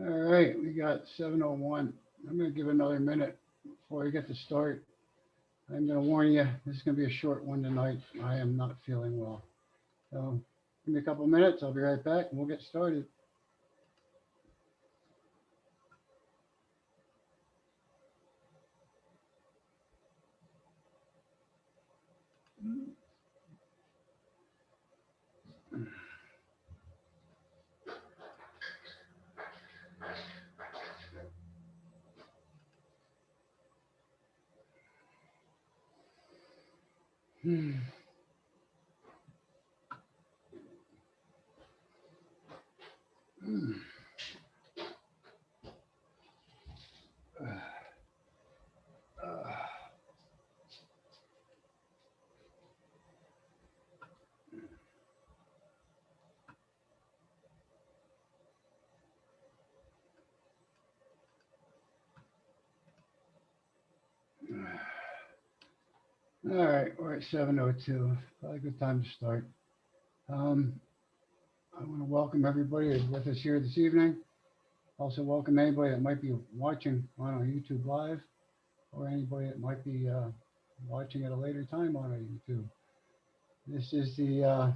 All right, we got 7:01. I'm going to give another minute before we get to start. I'm going to warn you, this is going to be a short one tonight. I am not feeling well. So give me a couple minutes. I'll be right back and we'll get started. Hmm. Hmm. Uh, all right, we're at 7:02. Probably a good time to start. Um, I want to welcome everybody who's with us here this evening. Also welcome anybody that might be watching on our YouTube Live or anybody that might be watching at a later time on our YouTube. This is the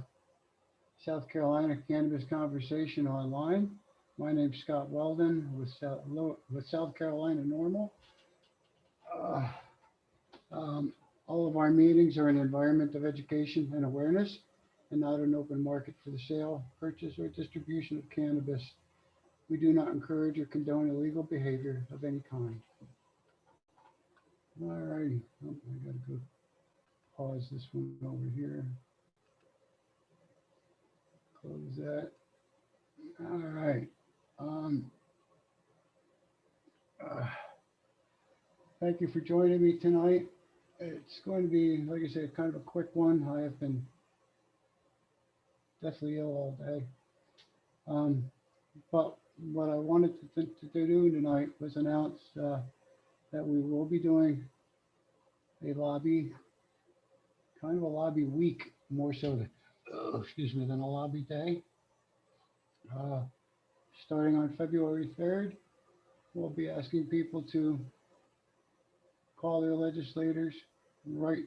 South Carolina Cannabis Conversation Online. My name's Scott Weldon with South Carolina Normal. Uh, um, all of our meetings are an environment of education and awareness and not an open market for the sale, purchase, or distribution of cannabis. We do not encourage or condone illegal behavior of any kind. All righty, oh, I gotta go pause this one over here. Close that. All right. Um, uh, Thank you for joining me tonight. It's going to be, like I said, kind of a quick one. I have been deathly ill all day. But what I wanted to do tonight was announce that we will be doing a lobby, kind of a lobby week, more so than, than a lobby day. Uh, Starting on February 3rd, we'll be asking people to call their legislators, write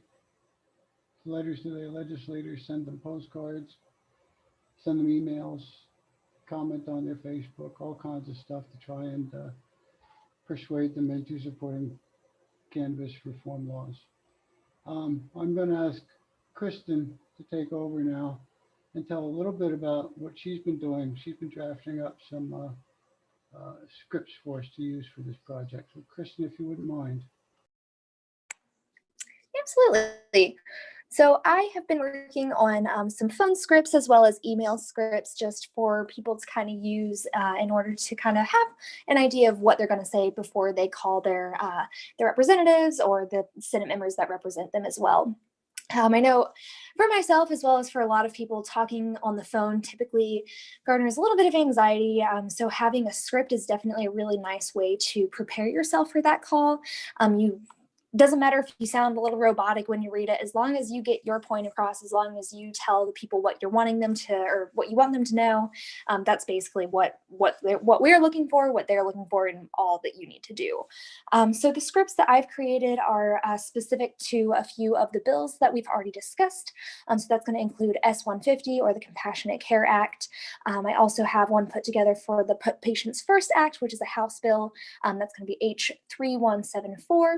letters to their legislators, send them postcards, send them emails, comment on their Facebook, all kinds of stuff to try and persuade them into supporting cannabis reform laws. I'm going to ask Kristen to take over now and tell a little bit about what she's been doing. She's been drafting up some scripts for us to use for this project. So Kristen, if you wouldn't mind. Absolutely. So I have been working on some phone scripts as well as email scripts just for people to kind of use in order to kind of have an idea of what they're going to say before they call their representatives or the Senate members that represent them as well. I know for myself, as well as for a lot of people, talking on the phone typically garners a little bit of anxiety. So having a script is definitely a really nice way to prepare yourself for that call. You Doesn't matter if you sound a little robotic when you read it, as long as you get your point across, as long as you tell the people what you're wanting them to, or what you want them to know. That's basically what we're looking for, what they're looking for, and all that you need to do. So the scripts that I've created are specific to a few of the bills that we've already discussed. So that's going to include S-150 or the Compassionate Care Act. I also have one put together for the Put Patients First Act, which is a House bill. That's going to be H3174.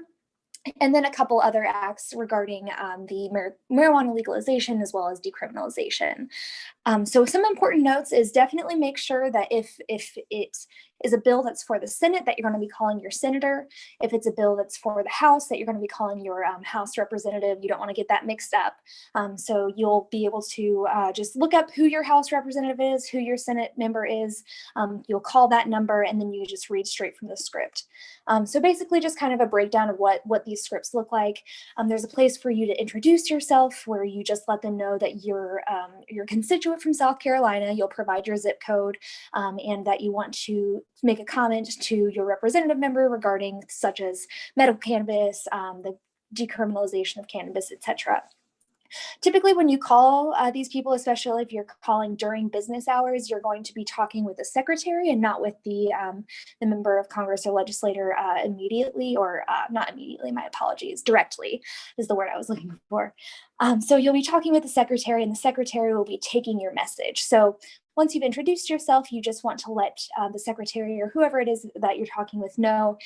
And then a couple other acts regarding the marijuana legalization as well as decriminalization. So some important notes is definitely make sure that if it is a bill that's for the Senate, that you're going to be calling your senator. If it's a bill that's for the House, that you're going to be calling your House representative. You don't want to get that mixed up. So you'll be able to just look up who your House representative is, who your Senate member is. You'll call that number, and then you just read straight from the script. So basically just kind of a breakdown of what these scripts look like. There's a place for you to introduce yourself where you just let them know that you're constituent from South Carolina. You'll provide your zip code and that you want to make a comment to your representative member regarding such as medical cannabis, the decriminalization of cannabis, etc. Typically, when you call these people, especially if you're calling during business hours, you're going to be talking with the secretary and not with the member of Congress or legislator immediately, or not immediately, my apologies, directly is the word I was looking for. So you'll be talking with the secretary, and the secretary will be taking your message. So once you've introduced yourself, you just want to let the secretary or whoever it is that you're talking with know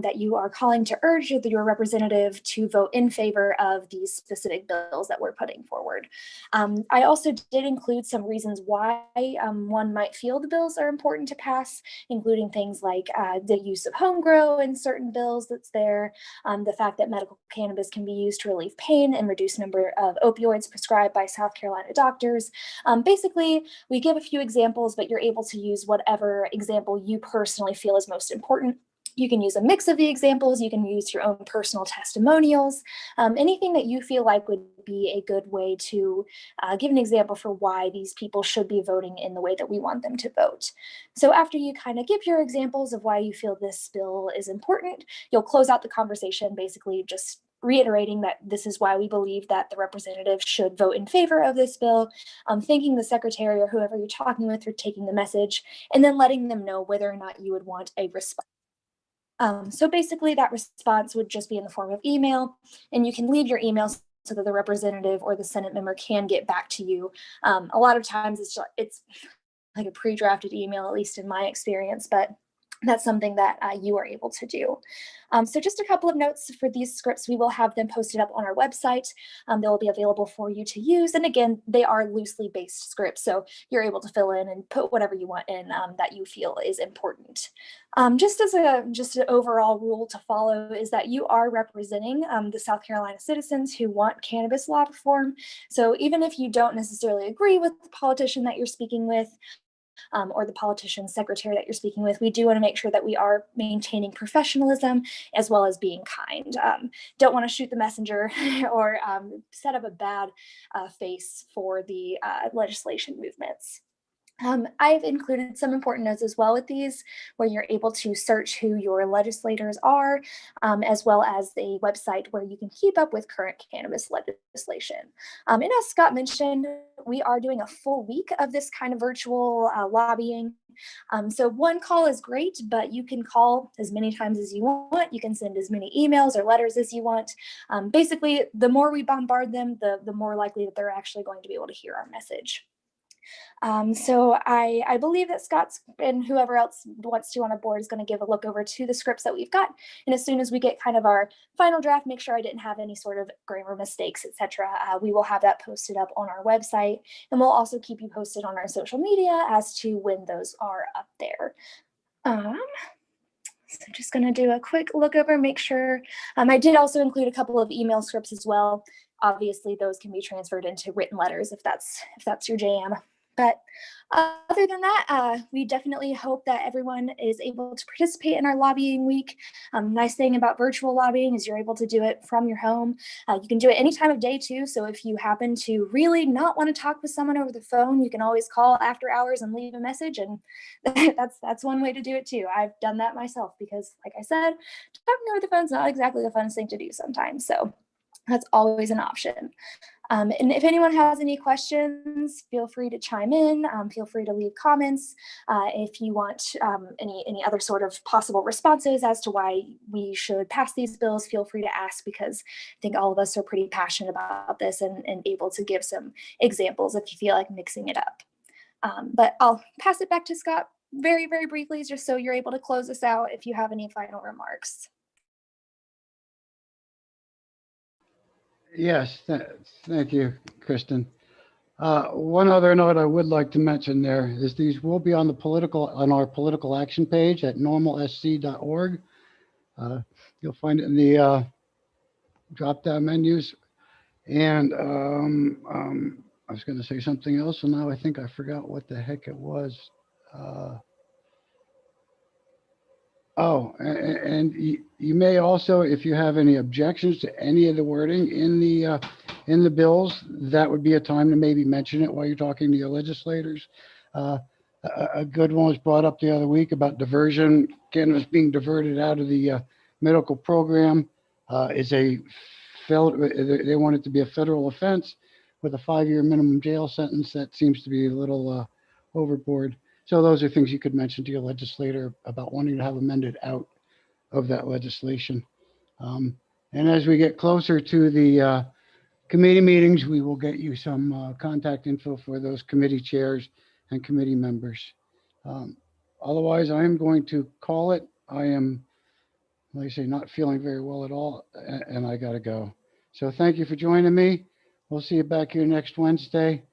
that you are calling to urge your representative to vote in favor of these specific bills that we're putting forward. I also did include some reasons why one might feel the bills are important to pass, including things like the use of home grow in certain bills that's there, the fact that medical cannabis can be used to relieve pain and reduce number of opioids prescribed by South Carolina doctors. Basically, we give a few examples, but you're able to use whatever example you personally feel is most important. You can use a mix of the examples. You can use your own personal testimonials, anything that you feel like would be a good way to give an example for why these people should be voting in the way that we want them to vote. So after you kind of give your examples of why you feel this bill is important, you'll close out the conversation basically just reiterating that this is why we believe that the representative should vote in favor of this bill, thanking the secretary or whoever you're talking with for taking the message, and then letting them know whether or not you would want a response. So basically that response would just be in the form of email, and you can leave your email so that the representative or the Senate member can get back to you. A lot of times it's like a pre-drafted email, at least in my experience, but that's something that you are able to do. So just a couple of notes for these scripts. We will have them posted up on our website. They'll be available for you to use. And again, they are loosely based scripts, so you're able to fill in and put whatever you want in that you feel is important. Just an overall rule to follow is that you are representing the South Carolina citizens who want cannabis law reform. So even if you don't necessarily agree with the politician that you're speaking with, or the politician secretary that you're speaking with, we do want to make sure that we are maintaining professionalism as well as being kind. Don't want to shoot the messenger or set up a bad face for the legislation movements. I've included some important notes as well with these, where you're able to search who your legislators are, as well as a website where you can keep up with current cannabis legislation. And as Scott mentioned, we are doing a full week of this kind of virtual lobbying. So one call is great, but you can call as many times as you want. You can send as many emails or letters as you want. Basically, the more we bombard them, the more likely that they're actually going to be able to hear our message. So I believe that Scott's and whoever else wants to on our board is going to give a look over to the scripts that we've got. And as soon as we get kind of our final draft, make sure I didn't have any sort of grammar mistakes, etc. We will have that posted up on our website, and we'll also keep you posted on our social media as to when those are up there. So just going to do a quick look over, make sure. I did also include a couple of email scripts as well. Obviously, those can be transferred into written letters if that's your jam. But other than that, we definitely hope that everyone is able to participate in our lobbying week. Nice thing about virtual lobbying is you're able to do it from your home. You can do it any time of day too. So if you happen to really not want to talk with someone over the phone, you can always call after hours and leave a message. And that's one way to do it too. I've done that myself because, like I said, talking over the phone is not exactly the funnest thing to do sometimes. So that's always an option. And if anyone has any questions, feel free to chime in. Feel free to leave comments. If you want any other sort of possible responses as to why we should pass these bills, feel free to ask, because I think all of us are pretty passionate about this and able to give some examples if you feel like mixing it up. But I'll pass it back to Scott very, very briefly, just so you're able to close us out if you have any final remarks. Yes, thank you, Kristen. One other note I would like to mention there is these will be on our political action page at normalsc.org. You'll find it in the drop-down menus. And I was going to say something else, and now I think I forgot what the heck it was. And you may also, if you have any objections to any of the wording in the bills, that would be a time to maybe mention it while you're talking to your legislators. A good one was brought up the other week about diversion. Cannabis being diverted out of the medical program is they want it to be a federal offense. with a 5-year minimum jail sentence. That seems to be a little overboard. So those are things you could mention to your legislator about wanting to have amended out of that legislation. And as we get closer to the committee meetings, we will get you some contact info for those committee chairs and committee members. Um, Otherwise, I am going to call it. I am, like I say, not feeling very well at all, and I got to go. So thank you for joining me. We'll see you back here next Wednesday.